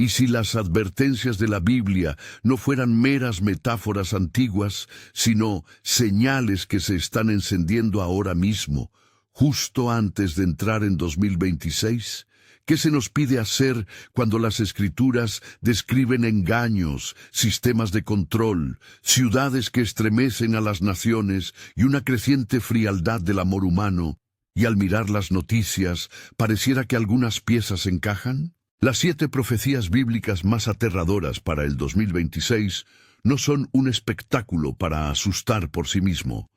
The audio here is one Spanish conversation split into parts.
Y si las advertencias de la Biblia no fueran meras metáforas antiguas, sino señales que se están encendiendo ahora mismo, justo antes de entrar en 2026, ¿qué se nos pide hacer cuando las Escrituras describen engaños, sistemas de control, ciudades que estremecen a las naciones y una creciente frialdad del amor humano? Y al mirar las noticias, ¿pareciera que algunas piezas encajan? Las 7 profecías bíblicas más aterradoras para el 2026 no son un espectáculo para asustar por sí mismo.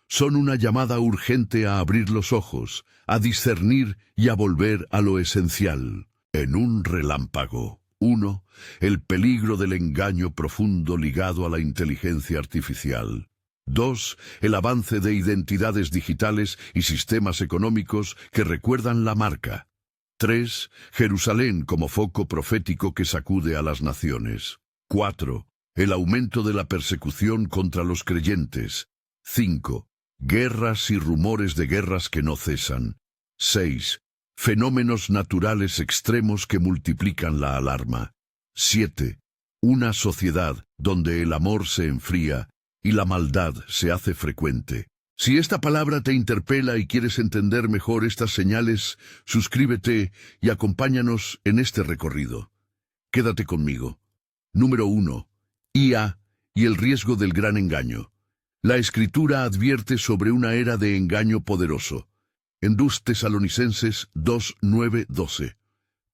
Son una llamada urgente a abrir los ojos, a discernir y a volver a lo esencial. En un relámpago. 1. El peligro del engaño profundo ligado a la inteligencia artificial. 2. El avance de identidades digitales y sistemas económicos que recuerdan la marca. 3. Jerusalén como foco profético que sacude a las naciones. 4. El aumento de la persecución contra los creyentes. 5. Guerras y rumores de guerras que no cesan. 6. Fenómenos naturales extremos que multiplican la alarma. 7. Una sociedad donde el amor se enfría y la maldad se hace frecuente. Si esta palabra te interpela y quieres entender mejor estas señales, suscríbete y acompáñanos en este recorrido. Quédate conmigo. Número 1. IA y el riesgo del gran engaño. La Escritura advierte sobre una era de engaño poderoso. En 2 Tesalonicenses 2, 9, 12.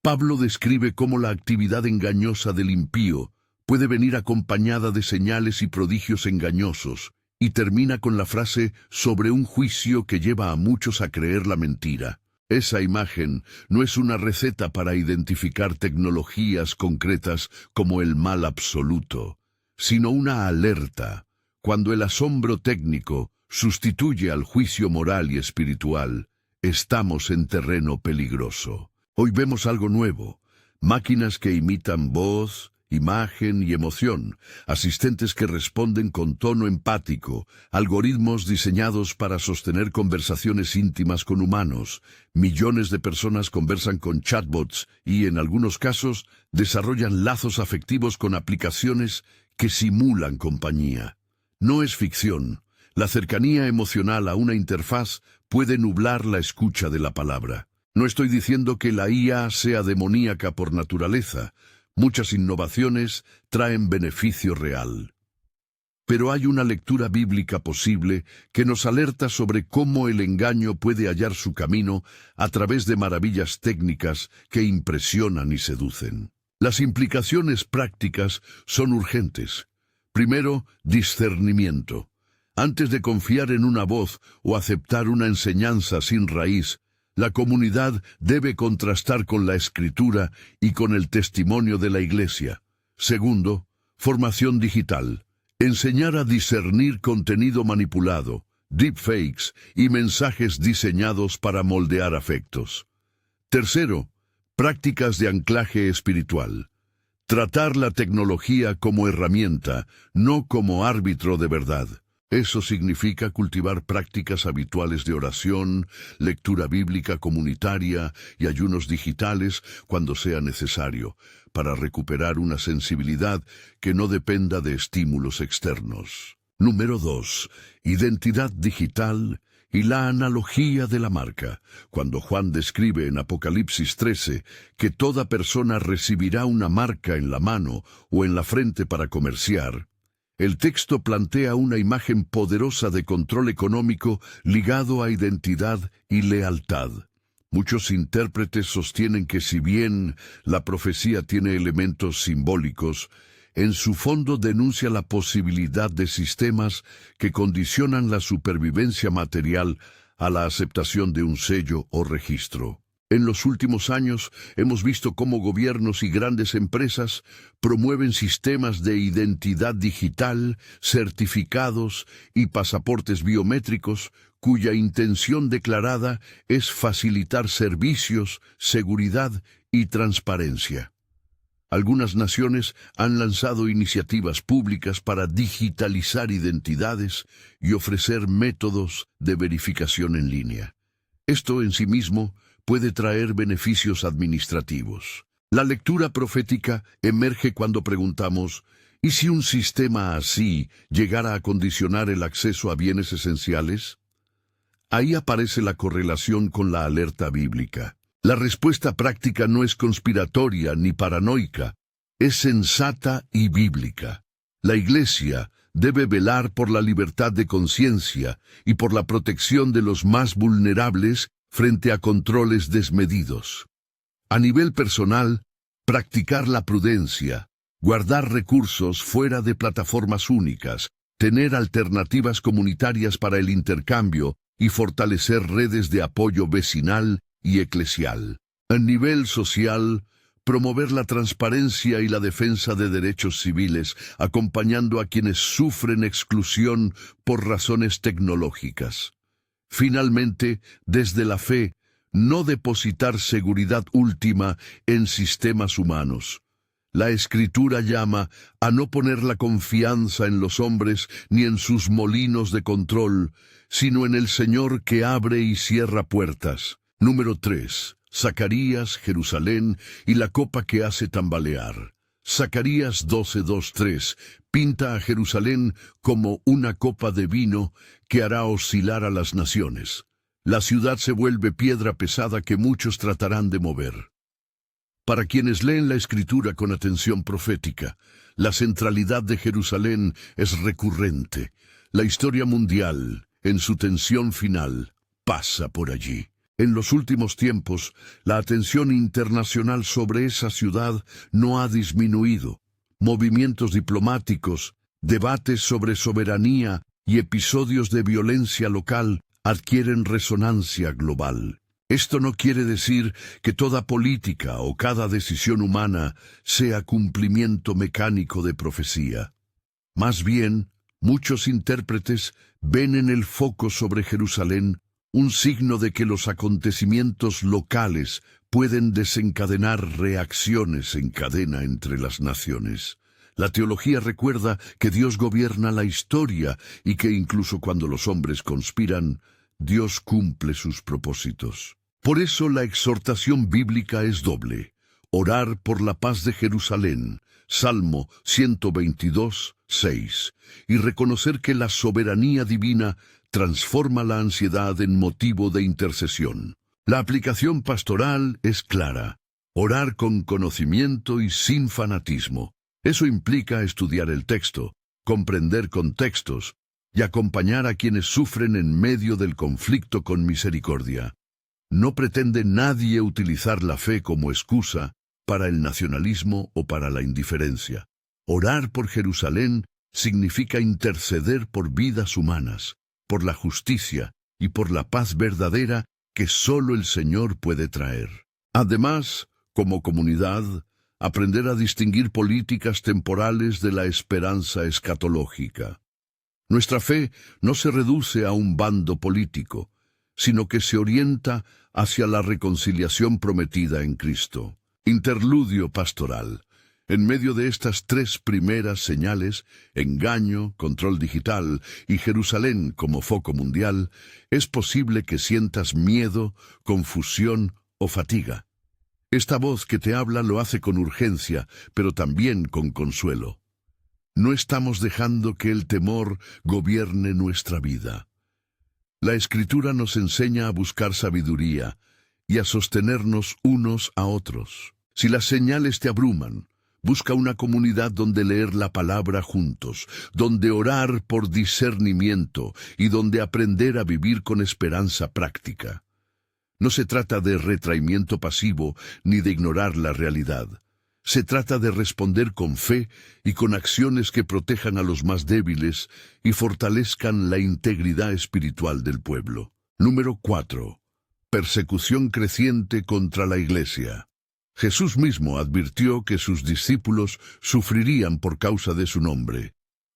Pablo describe cómo la actividad engañosa del impío puede venir acompañada de señales y prodigios engañosos, y termina con la frase sobre un juicio que lleva a muchos a creer la mentira. Esa imagen no es una receta para identificar tecnologías concretas como el mal absoluto, sino una alerta. Cuando el asombro técnico sustituye al juicio moral y espiritual, estamos en terreno peligroso. Hoy vemos algo nuevo: máquinas que imitan voz, imagen y emoción, asistentes que responden con tono empático, algoritmos diseñados para sostener conversaciones íntimas con humanos. Millones de personas conversan con chatbots y, en algunos casos, desarrollan lazos afectivos con aplicaciones que simulan compañía. No es ficción. La cercanía emocional a una interfaz puede nublar la escucha de la palabra. No estoy diciendo que la IA sea demoníaca por naturaleza. Muchas innovaciones traen beneficio real. Pero hay una lectura bíblica posible que nos alerta sobre cómo el engaño puede hallar su camino a través de maravillas técnicas que impresionan y seducen. Las implicaciones prácticas son urgentes. Primero, discernimiento. Antes de confiar en una voz o aceptar una enseñanza sin raíz, la comunidad debe contrastar con la Escritura y con el testimonio de la Iglesia. Segundo, formación digital. Enseñar a discernir contenido manipulado, deepfakes y mensajes diseñados para moldear afectos. Tercero, prácticas de anclaje espiritual. Tratar la tecnología como herramienta, no como árbitro de verdad. Eso significa cultivar prácticas habituales de oración, lectura bíblica comunitaria y ayunos digitales cuando sea necesario, para recuperar una sensibilidad que no dependa de estímulos externos. Número 2. Identidad digital y la analogía de la marca. Cuando Juan describe en Apocalipsis 13 que toda persona recibirá una marca en la mano o en la frente para comerciar, el texto plantea una imagen poderosa de control económico ligado a identidad y lealtad. Muchos intérpretes sostienen que si bien la profecía tiene elementos simbólicos, en su fondo denuncia la posibilidad de sistemas que condicionan la supervivencia material a la aceptación de un sello o registro. En los últimos años hemos visto cómo gobiernos y grandes empresas promueven sistemas de identidad digital, certificados y pasaportes biométricos cuya intención declarada es facilitar servicios, seguridad y transparencia. Algunas naciones han lanzado iniciativas públicas para digitalizar identidades y ofrecer métodos de verificación en línea. Esto en sí mismo puede traer beneficios administrativos. La lectura profética emerge cuando preguntamos, ¿y si un sistema así llegara a condicionar el acceso a bienes esenciales? Ahí aparece la correlación con la alerta bíblica. La respuesta práctica no es conspiratoria ni paranoica, es sensata y bíblica. La Iglesia debe velar por la libertad de conciencia y por la protección de los más vulnerables frente a controles desmedidos. A nivel personal, practicar la prudencia, guardar recursos fuera de plataformas únicas, tener alternativas comunitarias para el intercambio y fortalecer redes de apoyo vecinal y eclesial. A nivel social, promover la transparencia y la defensa de derechos civiles, acompañando a quienes sufren exclusión por razones tecnológicas. Finalmente, desde la fe, no depositar seguridad última en sistemas humanos. La Escritura llama a no poner la confianza en los hombres ni en sus molinos de control, sino en el Señor que abre y cierra puertas. Número 3. Zacarías, Jerusalén y la copa que hace tambalear. Zacarías 12:2-3 pinta a Jerusalén como una copa de vino que hará oscilar a las naciones. La ciudad se vuelve piedra pesada que muchos tratarán de mover. Para quienes leen la Escritura con atención profética, la centralidad de Jerusalén es recurrente. La historia mundial, en su tensión final, pasa por allí. En los últimos tiempos, la atención internacional sobre esa ciudad no ha disminuido. Movimientos diplomáticos, debates sobre soberanía y episodios de violencia local adquieren resonancia global. Esto no quiere decir que toda política o cada decisión humana sea cumplimiento mecánico de profecía. Más bien, muchos intérpretes ven en el foco sobre Jerusalén un signo de que los acontecimientos locales pueden desencadenar reacciones en cadena entre las naciones. La teología recuerda que Dios gobierna la historia y que incluso cuando los hombres conspiran, Dios cumple sus propósitos. Por eso la exhortación bíblica es doble. Orar por la paz de Jerusalén, Salmo 122:6, y reconocer que la soberanía divina transforma la ansiedad en motivo de intercesión. La aplicación pastoral es clara. Orar con conocimiento y sin fanatismo. Eso implica estudiar el texto, comprender contextos y acompañar a quienes sufren en medio del conflicto con misericordia. No pretende nadie utilizar la fe como excusa para el nacionalismo o para la indiferencia. Orar por Jerusalén significa interceder por vidas humanas, por la justicia y por la paz verdadera que solo el Señor puede traer. Además, como comunidad, aprender a distinguir políticas temporales de la esperanza escatológica. Nuestra fe no se reduce a un bando político, sino que se orienta hacia la reconciliación prometida en Cristo. Interludio pastoral. En medio de estas tres primeras señales, engaño, control digital y Jerusalén como foco mundial, es posible que sientas miedo, confusión o fatiga. Esta voz que te habla lo hace con urgencia, pero también con consuelo. No estamos dejando que el temor gobierne nuestra vida. La Escritura nos enseña a buscar sabiduría y a sostenernos unos a otros. Si las señales te abruman, busca una comunidad donde leer la palabra juntos, donde orar por discernimiento y donde aprender a vivir con esperanza práctica. No se trata de retraimiento pasivo ni de ignorar la realidad. Se trata de responder con fe y con acciones que protejan a los más débiles y fortalezcan la integridad espiritual del pueblo. Número 4. Persecución creciente contra la Iglesia. Jesús mismo advirtió que sus discípulos sufrirían por causa de su nombre.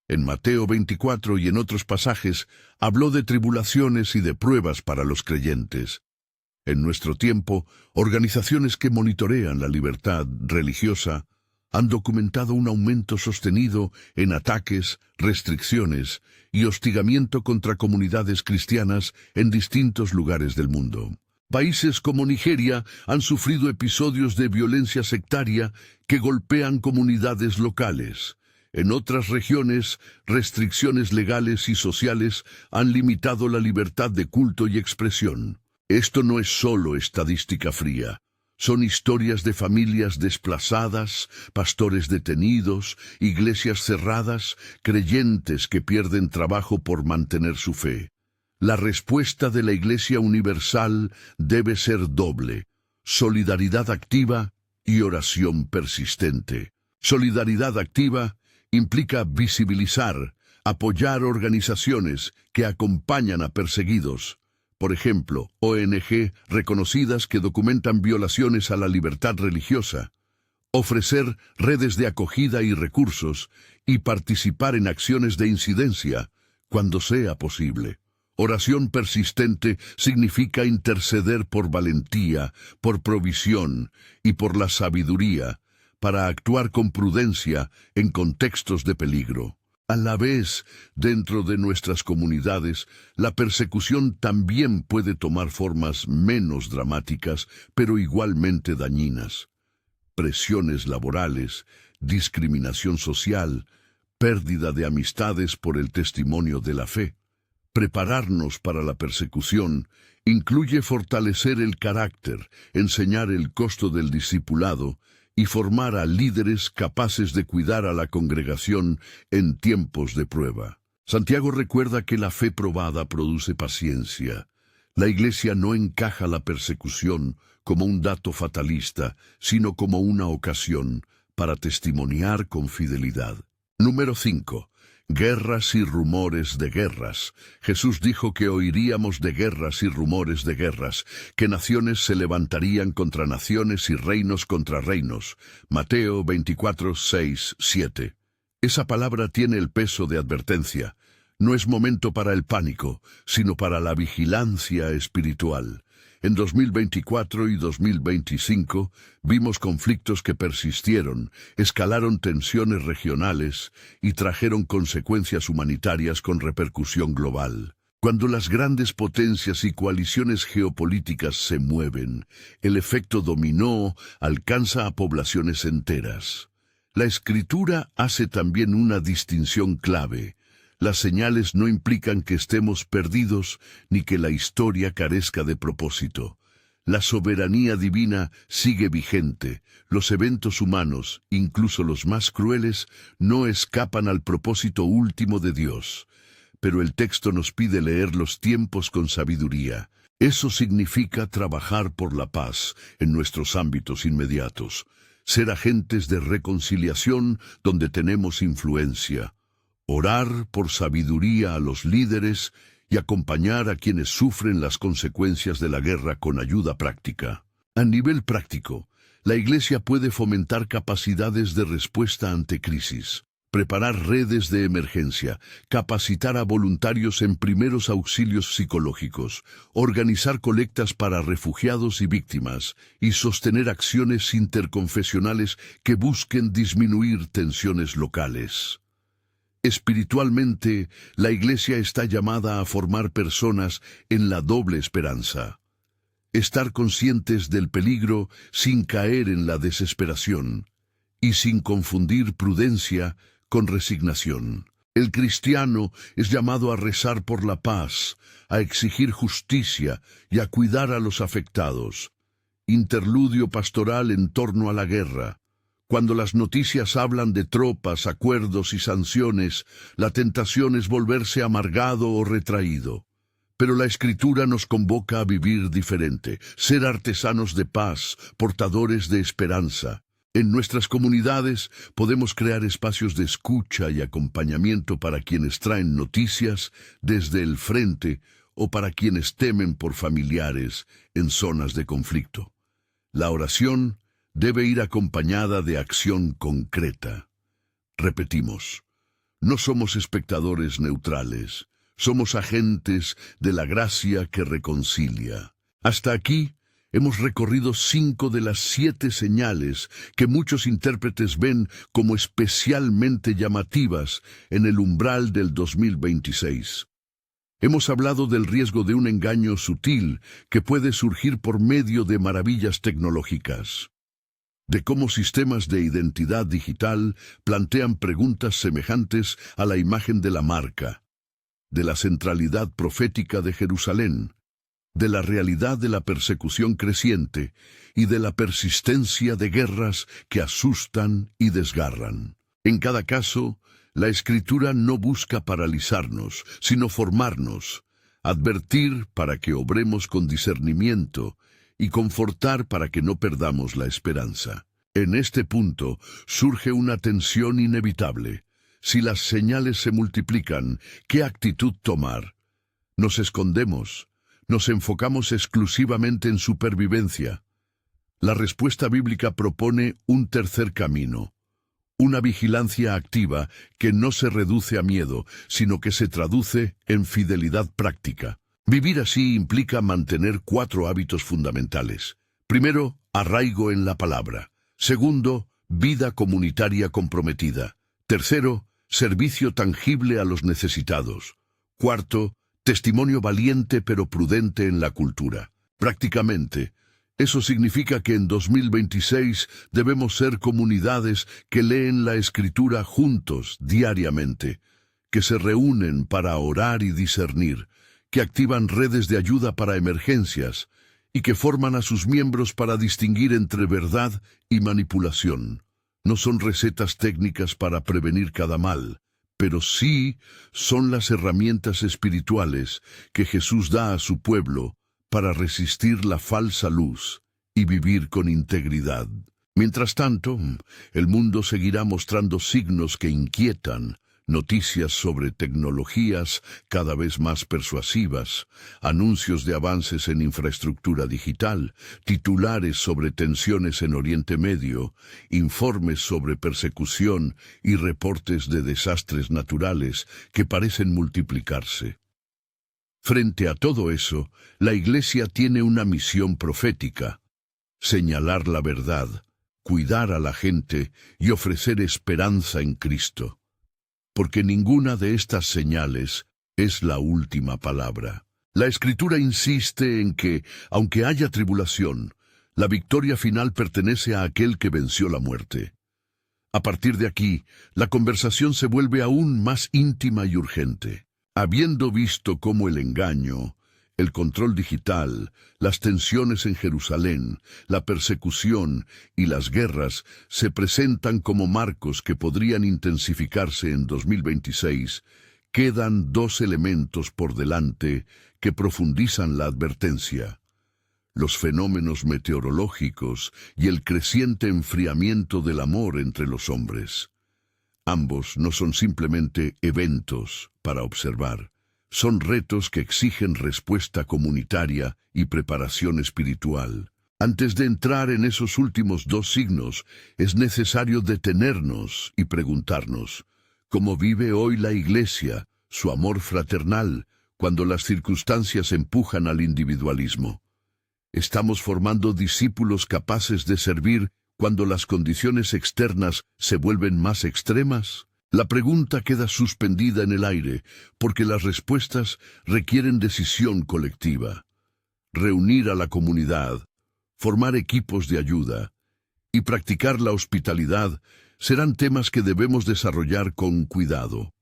En Mateo 24 y en otros pasajes habló de tribulaciones y de pruebas para los creyentes. En nuestro tiempo, organizaciones que monitorean la libertad religiosa han documentado un aumento sostenido en ataques, restricciones y hostigamiento contra comunidades cristianas en distintos lugares del mundo. Países como Nigeria han sufrido episodios de violencia sectaria que golpean comunidades locales. En otras regiones, restricciones legales y sociales han limitado la libertad de culto y expresión. Esto no es solo estadística fría. Son historias de familias desplazadas, pastores detenidos, iglesias cerradas, creyentes que pierden trabajo por mantener su fe. La respuesta de la Iglesia Universal debe ser doble: solidaridad activa y oración persistente. Solidaridad activa implica visibilizar, apoyar organizaciones que acompañan a perseguidos. Por ejemplo, ONG reconocidas que documentan violaciones a la libertad religiosa, ofrecer redes de acogida y recursos, y participar en acciones de incidencia, cuando sea posible. Oración persistente significa interceder por valentía, por provisión y por la sabiduría, para actuar con prudencia en contextos de peligro. A la vez, dentro de nuestras comunidades, la persecución también puede tomar formas menos dramáticas, pero igualmente dañinas. Presiones laborales, discriminación social, pérdida de amistades por el testimonio de la fe. Prepararnos para la persecución incluye fortalecer el carácter, enseñar el costo del discipulado y formar a líderes capaces de cuidar a la congregación en tiempos de prueba. Santiago recuerda que la fe probada produce paciencia. La Iglesia no encaja la persecución como un dato fatalista, sino como una ocasión para testimoniar con fidelidad. Número 5. Guerras y rumores de guerras. Jesús dijo que oiríamos de guerras y rumores de guerras, que naciones se levantarían contra naciones y reinos contra reinos. Mateo 24, 6, 7. Esa palabra tiene el peso de advertencia. No es momento para el pánico, sino para la vigilancia espiritual. En 2024 y 2025 vimos conflictos que persistieron, escalaron tensiones regionales y trajeron consecuencias humanitarias con repercusión global. Cuando las grandes potencias y coaliciones geopolíticas se mueven, el efecto dominó alcanza a poblaciones enteras. La Escritura hace también una distinción clave. Las señales no implican que estemos perdidos ni que la historia carezca de propósito. La soberanía divina sigue vigente. Los eventos humanos, incluso los más crueles, no escapan al propósito último de Dios. Pero el texto nos pide leer los tiempos con sabiduría. Eso significa trabajar por la paz en nuestros ámbitos inmediatos, ser agentes de reconciliación donde tenemos influencia, orar por sabiduría a los líderes y acompañar a quienes sufren las consecuencias de la guerra con ayuda práctica. A nivel práctico, la Iglesia puede fomentar capacidades de respuesta ante crisis, preparar redes de emergencia, capacitar a voluntarios en primeros auxilios psicológicos, organizar colectas para refugiados y víctimas, y sostener acciones interconfesionales que busquen disminuir tensiones locales. Espiritualmente, la Iglesia está llamada a formar personas en la doble esperanza. Estar conscientes del peligro sin caer en la desesperación y sin confundir prudencia con resignación. El cristiano es llamado a rezar por la paz, a exigir justicia y a cuidar a los afectados. Interludio pastoral en torno a la guerra. Cuando las noticias hablan de tropas, acuerdos y sanciones, la tentación es volverse amargado o retraído. Pero la Escritura nos convoca a vivir diferente, ser artesanos de paz, portadores de esperanza. En nuestras comunidades podemos crear espacios de escucha y acompañamiento para quienes traen noticias desde el frente o para quienes temen por familiares en zonas de conflicto. La oración debe ir acompañada de acción concreta. Repetimos, no somos espectadores neutrales, somos agentes de la gracia que reconcilia. Hasta aquí hemos recorrido 5 de las 7 señales que muchos intérpretes ven como especialmente llamativas en el umbral del 2026. Hemos hablado del riesgo de un engaño sutil que puede surgir por medio de maravillas tecnológicas, de cómo sistemas de identidad digital plantean preguntas semejantes a la imagen de la marca, de la centralidad profética de Jerusalén, de la realidad de la persecución creciente y de la persistencia de guerras que asustan y desgarran. En cada caso, la Escritura no busca paralizarnos, sino formarnos, advertir para que obremos con discernimiento y confortar para que no perdamos la esperanza. En este punto surge una tensión inevitable. Si las señales se multiplican, ¿qué actitud tomar? ¿Nos escondemos? ¿Nos enfocamos exclusivamente en supervivencia? La respuesta bíblica propone un tercer camino. Una vigilancia activa que no se reduce a miedo, sino que se traduce en fidelidad práctica. Vivir así implica mantener 4 hábitos fundamentales. Primero, arraigo en la palabra. Segundo, vida comunitaria comprometida. Tercero, servicio tangible a los necesitados. Cuarto, testimonio valiente pero prudente en la cultura. Prácticamente, eso significa que en 2026 debemos ser comunidades que leen la Escritura juntos, diariamente, que se reúnen para orar y discernir, que activan redes de ayuda para emergencias y que forman a sus miembros para distinguir entre verdad y manipulación. No son recetas técnicas para prevenir cada mal, pero sí son las herramientas espirituales que Jesús da a su pueblo para resistir la falsa luz y vivir con integridad. Mientras tanto, el mundo seguirá mostrando signos que inquietan, noticias sobre tecnologías cada vez más persuasivas, anuncios de avances en infraestructura digital, titulares sobre tensiones en Oriente Medio, informes sobre persecución y reportes de desastres naturales que parecen multiplicarse. Frente a todo eso, la Iglesia tiene una misión profética: señalar la verdad, cuidar a la gente y ofrecer esperanza en Cristo. Porque ninguna de estas señales es la última palabra. La Escritura insiste en que, aunque haya tribulación, la victoria final pertenece a aquel que venció la muerte. A partir de aquí, la conversación se vuelve aún más íntima y urgente. Habiendo visto cómo el engaño, el control digital, las tensiones en Jerusalén, la persecución y las guerras se presentan como marcos que podrían intensificarse en 2026, quedan 2 elementos por delante que profundizan la advertencia: los fenómenos meteorológicos y el creciente enfriamiento del amor entre los hombres. Ambos no son simplemente eventos para observar. Son retos que exigen respuesta comunitaria y preparación espiritual. Antes de entrar en esos últimos 2 signos, es necesario detenernos y preguntarnos: ¿cómo vive hoy la Iglesia su amor fraternal cuando las circunstancias empujan al individualismo? ¿Estamos formando discípulos capaces de servir cuando las condiciones externas se vuelven más extremas? La pregunta queda suspendida en el aire, porque las respuestas requieren decisión colectiva. Reunir a la comunidad, formar equipos de ayuda y practicar la hospitalidad serán temas que debemos desarrollar con cuidado.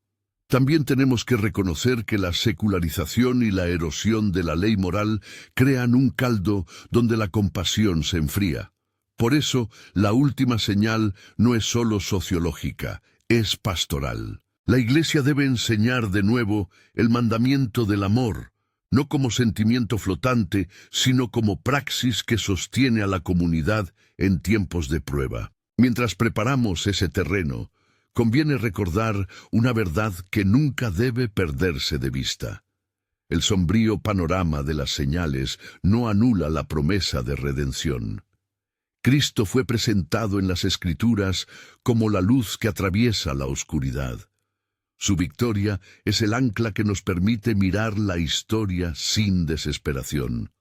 También tenemos que reconocer que la secularización y la erosión de la ley moral crean un caldo donde la compasión se enfría. Por eso, la última señal no es solo sociológica, es pastoral. La Iglesia debe enseñar de nuevo el mandamiento del amor, no como sentimiento flotante, sino como praxis que sostiene a la comunidad en tiempos de prueba. Mientras preparamos ese terreno, conviene recordar una verdad que nunca debe perderse de vista. El sombrío panorama de las señales no anula la promesa de redención. Cristo fue presentado en las Escrituras como la luz que atraviesa la oscuridad. Su victoria es el ancla que nos permite mirar la historia sin desesperación.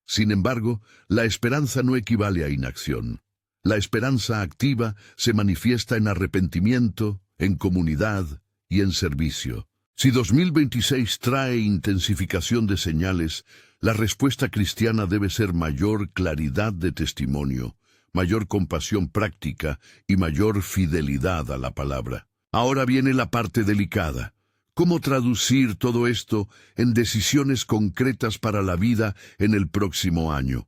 Sin embargo, la esperanza no equivale a inacción. La esperanza activa se manifiesta en arrepentimiento, en comunidad y en servicio. Si 2026 trae intensificación de señales, la respuesta cristiana debe ser mayor claridad de testimonio, mayor compasión práctica y mayor fidelidad a la palabra. Ahora viene la parte delicada. ¿Cómo traducir todo esto en decisiones concretas para la vida en el próximo año?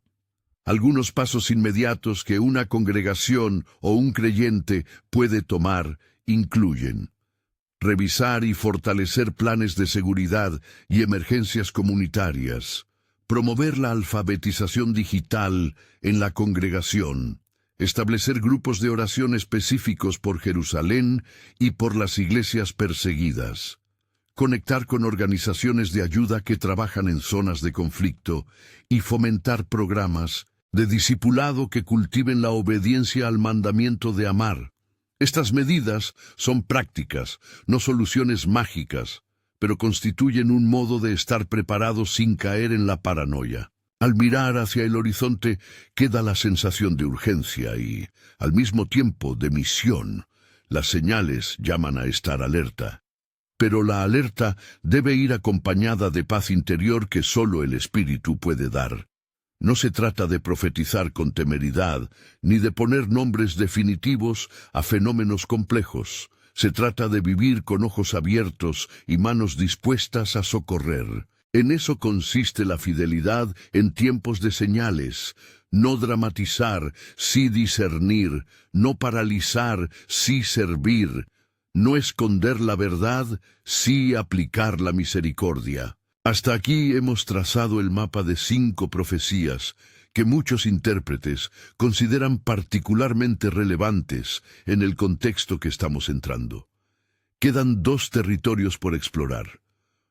Algunos pasos inmediatos que una congregación o un creyente puede tomar incluyen: revisar y fortalecer planes de seguridad y emergencias comunitarias, promover la alfabetización digital en la congregación, establecer grupos de oración específicos por Jerusalén y por las iglesias perseguidas, conectar con organizaciones de ayuda que trabajan en zonas de conflicto y fomentar programas de discipulado que cultiven la obediencia al mandamiento de amar. Estas medidas son prácticas, no soluciones mágicas, pero constituyen un modo de estar preparados sin caer en la paranoia. Al mirar hacia el horizonte queda la sensación de urgencia y, al mismo tiempo, de misión. Las señales llaman a estar alerta. Pero la alerta debe ir acompañada de paz interior que solo el Espíritu puede dar. No se trata de profetizar con temeridad, ni de poner nombres definitivos a fenómenos complejos. Se trata de vivir con ojos abiertos y manos dispuestas a socorrer. En eso consiste la fidelidad en tiempos de señales. No dramatizar, sí discernir. No paralizar, sí servir. No esconder la verdad, sí aplicar la misericordia. Hasta aquí hemos trazado el mapa de 5 profecías que muchos intérpretes consideran particularmente relevantes en el contexto que estamos entrando. Quedan 2 territorios por explorar: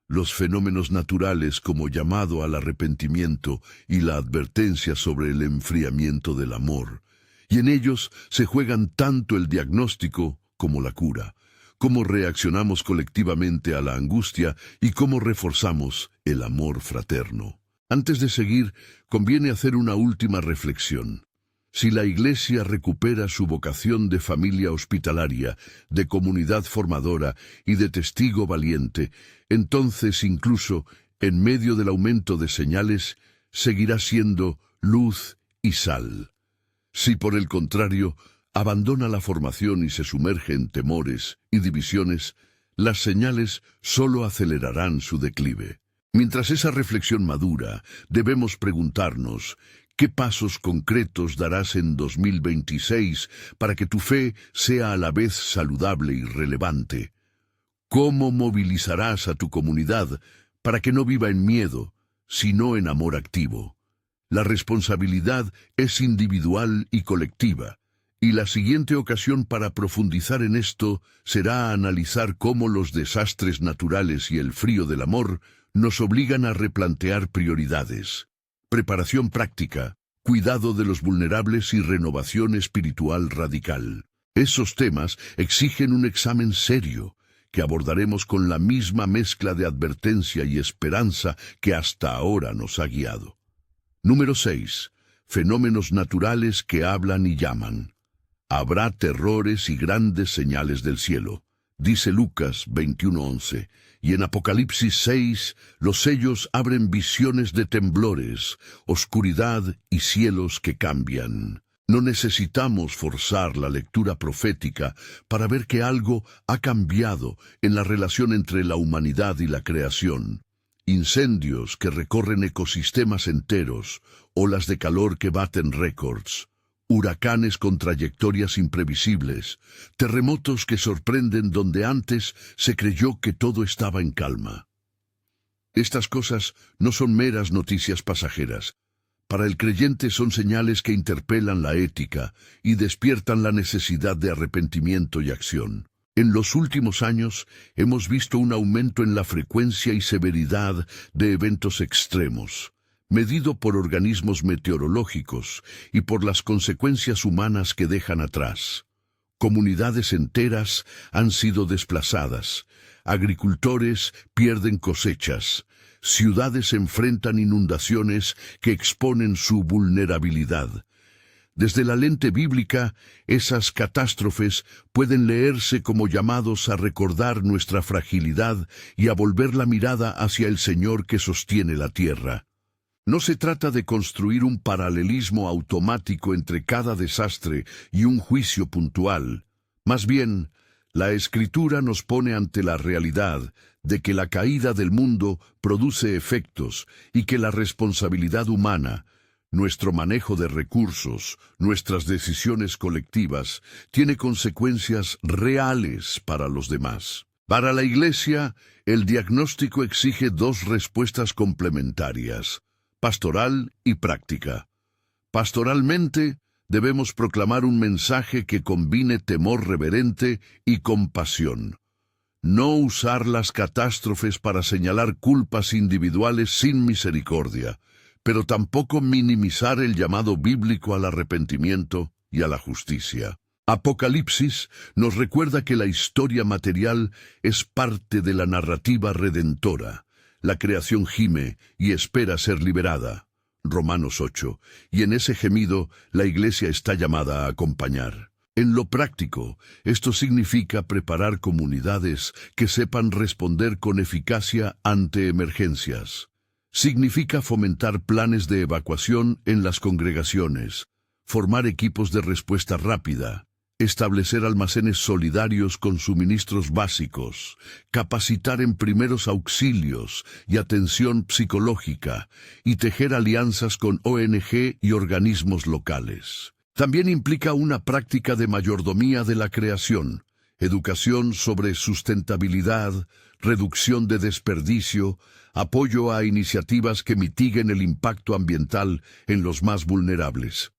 los fenómenos naturales como llamado al arrepentimiento y la advertencia sobre el enfriamiento del amor. Y en ellos se juegan tanto el diagnóstico como la cura. Cómo reaccionamos colectivamente a la angustia y cómo reforzamos el amor fraterno. Antes de seguir, conviene hacer una última reflexión. Si la Iglesia recupera su vocación de familia hospitalaria, de comunidad formadora y de testigo valiente, entonces incluso, en medio del aumento de señales, seguirá siendo luz y sal. Si por el contrario, abandona la formación y se sumerge en temores y divisiones, las señales solo acelerarán su declive. Mientras esa reflexión madura, debemos preguntarnos: ¿qué pasos concretos darás en 2026 para que tu fe sea a la vez saludable y relevante? ¿Cómo movilizarás a tu comunidad para que no viva en miedo, sino en amor activo? La responsabilidad es individual y colectiva. Y la siguiente ocasión para profundizar en esto será analizar cómo los desastres naturales y el frío del amor nos obligan a replantear prioridades. Preparación práctica, cuidado de los vulnerables y renovación espiritual radical. Esos temas exigen un examen serio, que abordaremos con la misma mezcla de advertencia y esperanza que hasta ahora nos ha guiado. Número 6. Fenómenos naturales que hablan y llaman. Habrá terrores y grandes señales del cielo, dice Lucas 21:11, y en Apocalipsis 6 los sellos abren visiones de temblores, oscuridad y cielos que cambian. No necesitamos forzar la lectura profética para ver que algo ha cambiado en la relación entre la humanidad y la creación. Incendios que recorren ecosistemas enteros, olas de calor que baten récords, huracanes con trayectorias imprevisibles, terremotos que sorprenden donde antes se creyó que todo estaba en calma. Estas cosas no son meras noticias pasajeras. Para el creyente son señales que interpelan la ética y despiertan la necesidad de arrepentimiento y acción. En los últimos años hemos visto un aumento en la frecuencia y severidad de eventos extremos, medido por organismos meteorológicos y por las consecuencias humanas que dejan atrás. Comunidades enteras han sido desplazadas, agricultores pierden cosechas, ciudades enfrentan inundaciones que exponen su vulnerabilidad. Desde la lente bíblica, esas catástrofes pueden leerse como llamados a recordar nuestra fragilidad y a volver la mirada hacia el Señor que sostiene la tierra. No se trata de construir un paralelismo automático entre cada desastre y un juicio puntual. Más bien, la Escritura nos pone ante la realidad de que la caída del mundo produce efectos y que la responsabilidad humana, nuestro manejo de recursos, nuestras decisiones colectivas, tiene consecuencias reales para los demás. Para la Iglesia, el diagnóstico exige dos respuestas complementarias: pastoral y práctica. Pastoralmente, debemos proclamar un mensaje que combine temor reverente y compasión. No usar las catástrofes para señalar culpas individuales sin misericordia, pero tampoco minimizar el llamado bíblico al arrepentimiento y a la justicia. Apocalipsis nos recuerda que la historia material es parte de la narrativa redentora. La creación gime y espera ser liberada. Romanos 8. Y en ese gemido, la Iglesia está llamada a acompañar. En lo práctico, esto significa preparar comunidades que sepan responder con eficacia ante emergencias. Significa fomentar planes de evacuación en las congregaciones, formar equipos de respuesta rápida, establecer almacenes solidarios con suministros básicos, capacitar en primeros auxilios y atención psicológica, y tejer alianzas con ONG y organismos locales. También implica una práctica de mayordomía de la creación, educación sobre sustentabilidad, reducción de desperdicio, apoyo a iniciativas que mitiguen el impacto ambiental en los más vulnerables.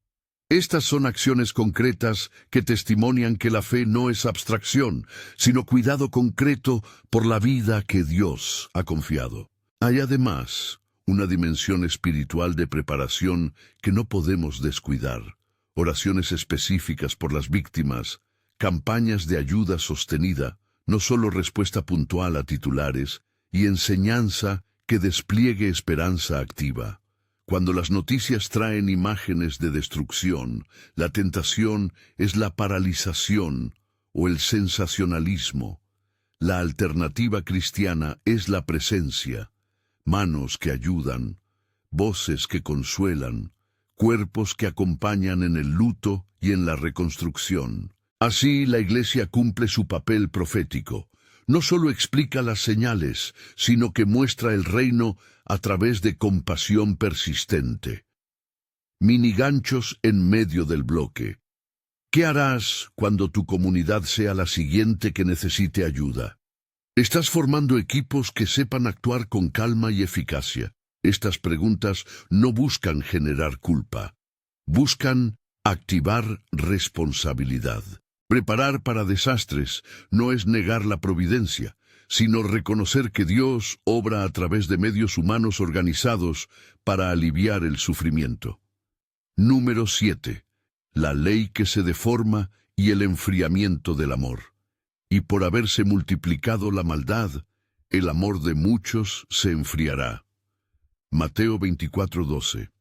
Estas son acciones concretas que testimonian que la fe no es abstracción, sino cuidado concreto por la vida que Dios ha confiado. Hay además una dimensión espiritual de preparación que no podemos descuidar. Oraciones específicas por las víctimas, campañas de ayuda sostenida, no solo respuesta puntual a titulares, y enseñanza que despliegue esperanza activa. Cuando las noticias traen imágenes de destrucción, la tentación es la paralización o el sensacionalismo. La alternativa cristiana es la presencia, manos que ayudan, voces que consuelan, cuerpos que acompañan en el luto y en la reconstrucción. Así, la Iglesia cumple su papel profético. No solo explica las señales, sino que muestra el reino a través de compasión persistente. Miniganchos en medio del bloque. ¿Qué harás cuando tu comunidad sea la siguiente que necesite ayuda? ¿Estás formando equipos que sepan actuar con calma y eficacia? Estas preguntas no buscan generar culpa. Buscan activar responsabilidad. Preparar para desastres no es negar la providencia, sino reconocer que Dios obra a través de medios humanos organizados para aliviar el sufrimiento. Número 7. La ley que se deforma y el enfriamiento del amor. Y por haberse multiplicado la maldad, el amor de muchos se enfriará. Mateo 24:12.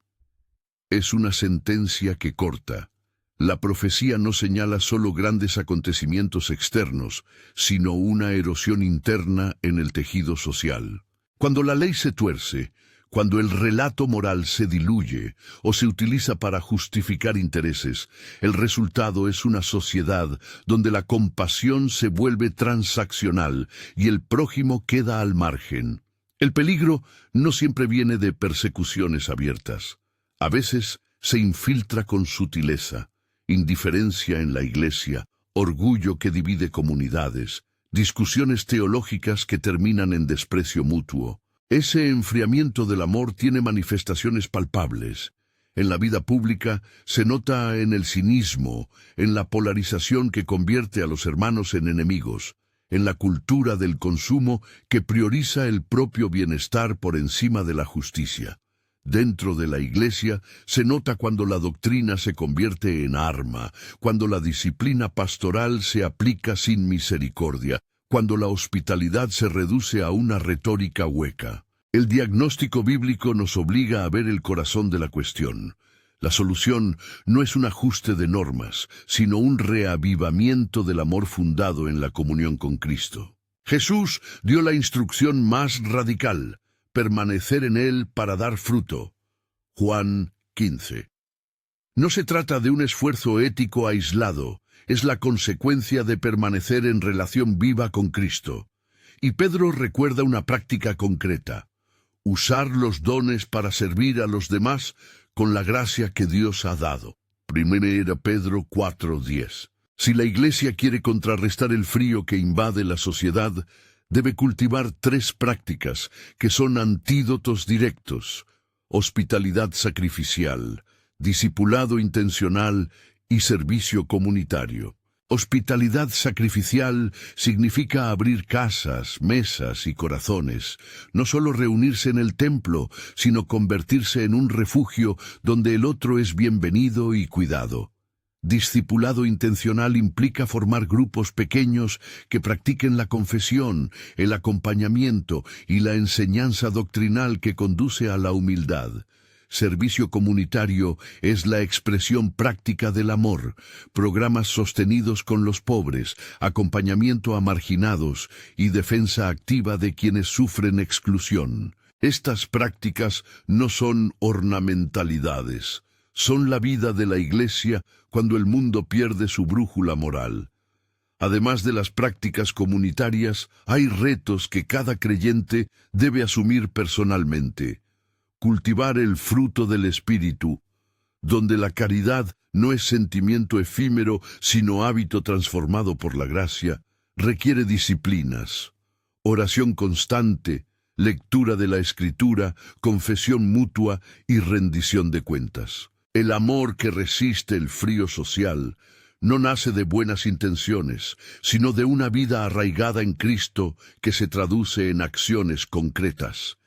Es una sentencia que corta. La profecía no señala solo grandes acontecimientos externos, sino una erosión interna en el tejido social. Cuando la ley se tuerce, cuando el relato moral se diluye o se utiliza para justificar intereses, el resultado es una sociedad donde la compasión se vuelve transaccional y el prójimo queda al margen. El peligro no siempre viene de persecuciones abiertas. A veces se infiltra con sutileza. Indiferencia en la Iglesia, orgullo que divide comunidades, discusiones teológicas que terminan en desprecio mutuo. Ese enfriamiento del amor tiene manifestaciones palpables. En la vida pública se nota en el cinismo, en la polarización que convierte a los hermanos en enemigos, en la cultura del consumo que prioriza el propio bienestar por encima de la justicia. Dentro de la Iglesia se nota cuando la doctrina se convierte en arma, cuando la disciplina pastoral se aplica sin misericordia, cuando la hospitalidad se reduce a una retórica hueca. El diagnóstico bíblico nos obliga a ver el corazón de la cuestión. La solución no es un ajuste de normas, sino un reavivamiento del amor fundado en la comunión con Cristo. Jesús dio la instrucción más radical: permanecer en Él para dar fruto. Juan 15. No se trata de un esfuerzo ético aislado, es la consecuencia de permanecer en relación viva con Cristo. Y Pedro recuerda una práctica concreta: usar los dones para servir a los demás con la gracia que Dios ha dado. 1 Pedro 4:10. Si la Iglesia quiere contrarrestar el frío que invade la sociedad, debe cultivar 3 prácticas que son antídotos directos: hospitalidad sacrificial, discipulado intencional y servicio comunitario. Hospitalidad sacrificial significa abrir casas, mesas y corazones, no solo reunirse en el templo, sino convertirse en un refugio donde el otro es bienvenido y cuidado. Discipulado intencional implica formar grupos pequeños que practiquen la confesión, el acompañamiento y la enseñanza doctrinal que conduce a la humildad. Servicio comunitario es la expresión práctica del amor, programas sostenidos con los pobres, acompañamiento a marginados y defensa activa de quienes sufren exclusión. Estas prácticas no son ornamentalidades, son la vida de la Iglesia cuando el mundo pierde su brújula moral. Además de las prácticas comunitarias, hay retos que cada creyente debe asumir personalmente. Cultivar el fruto del Espíritu, donde la caridad no es sentimiento efímero, sino hábito transformado por la gracia, requiere disciplinas, oración constante, lectura de la Escritura, confesión mutua y rendición de cuentas. El amor que resiste el frío social no nace de buenas intenciones, sino de una vida arraigada en Cristo que se traduce en acciones concretas.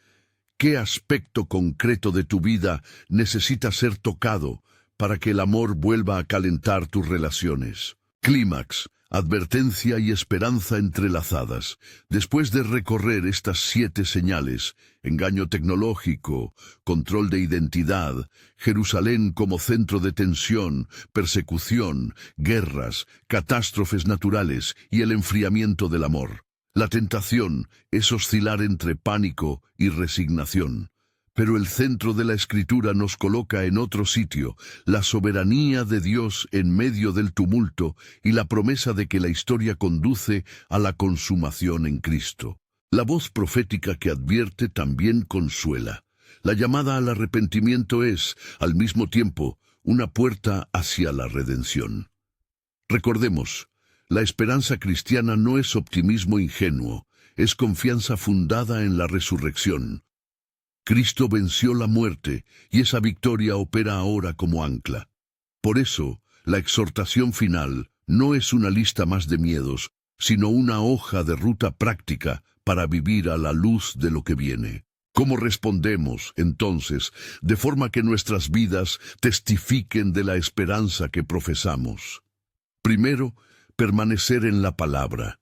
¿Qué aspecto concreto de tu vida necesita ser tocado para que el amor vuelva a calentar tus relaciones? Clímax, advertencia y esperanza entrelazadas. Después de recorrer estas 7 señales: engaño tecnológico, control de identidad, Jerusalén como centro de tensión, persecución, guerras, catástrofes naturales y el enfriamiento del amor. La tentación es oscilar entre pánico y resignación. Pero el centro de la Escritura nos coloca en otro sitio: la soberanía de Dios en medio del tumulto y la promesa de que la historia conduce a la consumación en Cristo. La voz profética que advierte también consuela. La llamada al arrepentimiento es, al mismo tiempo, una puerta hacia la redención. Recordemos, la esperanza cristiana no es optimismo ingenuo, es confianza fundada en la resurrección. Cristo venció la muerte y esa victoria opera ahora como ancla. Por eso, la exhortación final no es una lista más de miedos, sino una hoja de ruta práctica para vivir a la luz de lo que viene. ¿Cómo respondemos, entonces, de forma que nuestras vidas testifiquen de la esperanza que profesamos? Primero, permanecer en la palabra.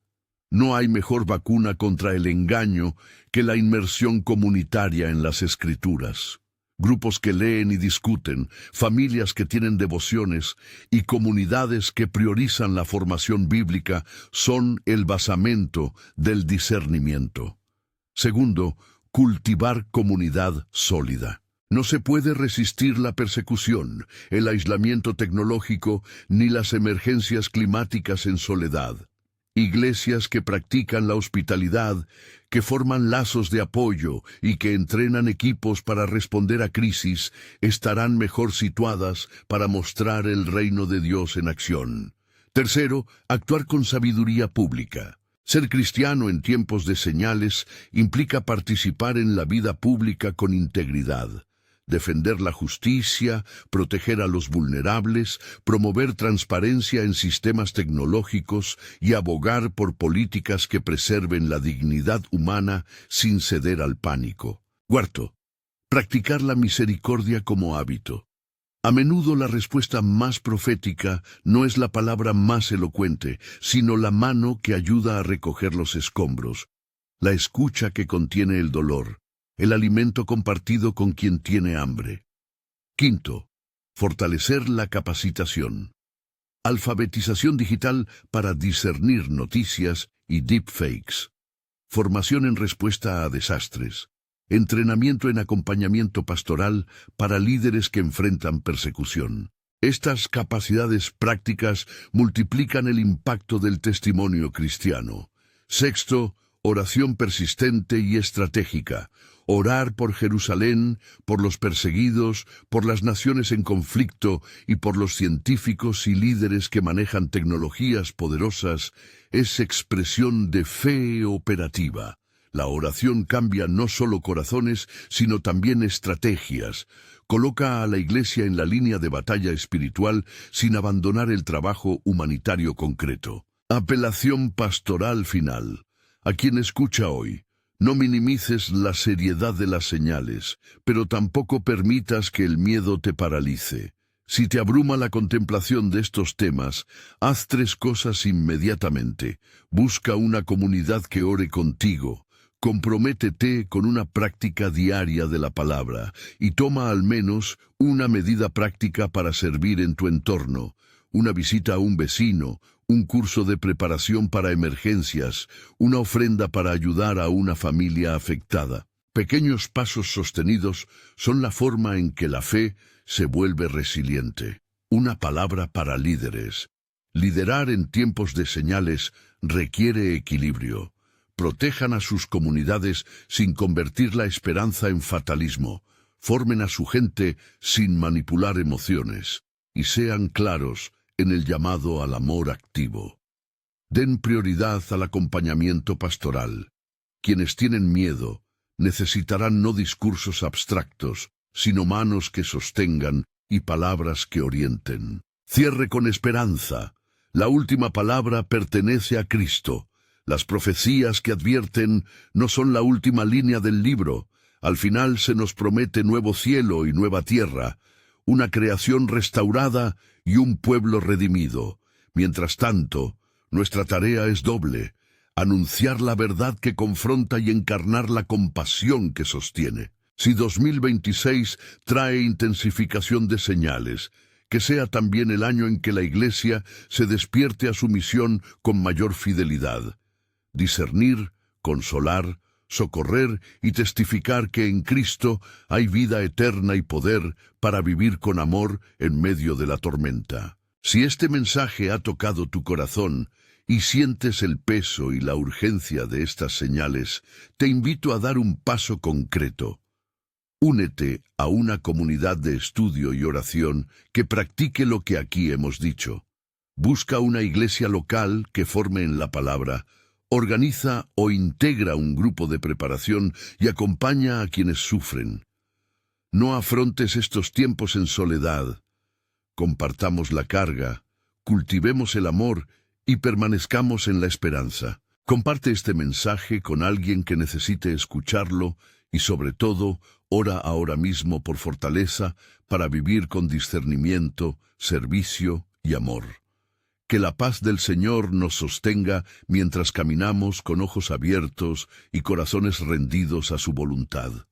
No hay mejor vacuna contra el engaño que la inmersión comunitaria en las Escrituras. Grupos que leen y discuten, familias que tienen devociones y comunidades que priorizan la formación bíblica son el basamento del discernimiento. Segundo, cultivar comunidad sólida. No se puede resistir la persecución, el aislamiento tecnológico ni las emergencias climáticas en soledad. Iglesias que practican la hospitalidad, que forman lazos de apoyo y que entrenan equipos para responder a crisis, estarán mejor situadas para mostrar el reino de Dios en acción. Tercero, actuar con sabiduría pública. Ser cristiano en tiempos de señales implica participar en la vida pública con integridad. Defender la justicia, proteger a los vulnerables, promover transparencia en sistemas tecnológicos y abogar por políticas que preserven la dignidad humana sin ceder al pánico. Cuarto, practicar la misericordia como hábito. A menudo la respuesta más profética no es la palabra más elocuente, sino la mano que ayuda a recoger los escombros, la escucha que contiene el dolor, el alimento compartido con quien tiene hambre. Quinto, Fortalecer la capacitación. Alfabetización digital para discernir noticias y deepfakes. Formación en respuesta a desastres. Entrenamiento en acompañamiento pastoral para líderes que enfrentan persecución. Estas capacidades prácticas multiplican el impacto del testimonio cristiano. Sexto, oración persistente y estratégica. Orar por Jerusalén, por los perseguidos, por las naciones en conflicto y por los científicos y líderes que manejan tecnologías poderosas es expresión de fe operativa. La oración cambia no solo corazones, sino también estrategias. Coloca a la Iglesia en la línea de batalla espiritual sin abandonar el trabajo humanitario concreto. Apelación pastoral final. A quien escucha hoy, no minimices la seriedad de las señales, pero tampoco permitas que el miedo te paralice. Si te abruma la contemplación de estos temas, haz 3 cosas inmediatamente. Busca una comunidad que ore contigo. Comprométete con una práctica diaria de la palabra y toma al menos una medida práctica para servir en tu entorno. Una visita a un vecino, un curso de preparación para emergencias, una ofrenda para ayudar a una familia afectada. Pequeños pasos sostenidos son la forma en que la fe se vuelve resiliente. Una palabra para líderes. Liderar en tiempos de señales requiere equilibrio. Protejan a sus comunidades sin convertir la esperanza en fatalismo. Formen a su gente sin manipular emociones. Y sean claros en el llamado al amor activo. Den prioridad al acompañamiento pastoral. Quienes tienen miedo necesitarán no discursos abstractos, sino manos que sostengan y palabras que orienten. Cierre con esperanza. La última palabra pertenece a Cristo. Las profecías que advierten no son la última línea del libro. Al final se nos promete nuevo cielo y nueva tierra, una creación restaurada y un pueblo redimido. Mientras tanto, nuestra tarea es doble: anunciar la verdad que confronta y encarnar la compasión que sostiene. Si 2026 trae intensificación de señales, que sea también el año en que la Iglesia se despierte a su misión con mayor fidelidad. Discernir, consolar, socorrer y testificar que en Cristo hay vida eterna y poder para vivir con amor en medio de la tormenta. Si este mensaje ha tocado tu corazón y sientes el peso y la urgencia de estas señales, te invito a dar un paso concreto. Únete a una comunidad de estudio y oración que practique lo que aquí hemos dicho. Busca una iglesia local que forme en la palabra. Organiza o integra un grupo de preparación y acompaña a quienes sufren. No afrontes estos tiempos en soledad. Compartamos la carga, cultivemos el amor y permanezcamos en la esperanza. Comparte este mensaje con alguien que necesite escucharlo y, sobre todo, ora ahora mismo por fortaleza para vivir con discernimiento, servicio y amor. Que la paz del Señor nos sostenga mientras caminamos con ojos abiertos y corazones rendidos a su voluntad.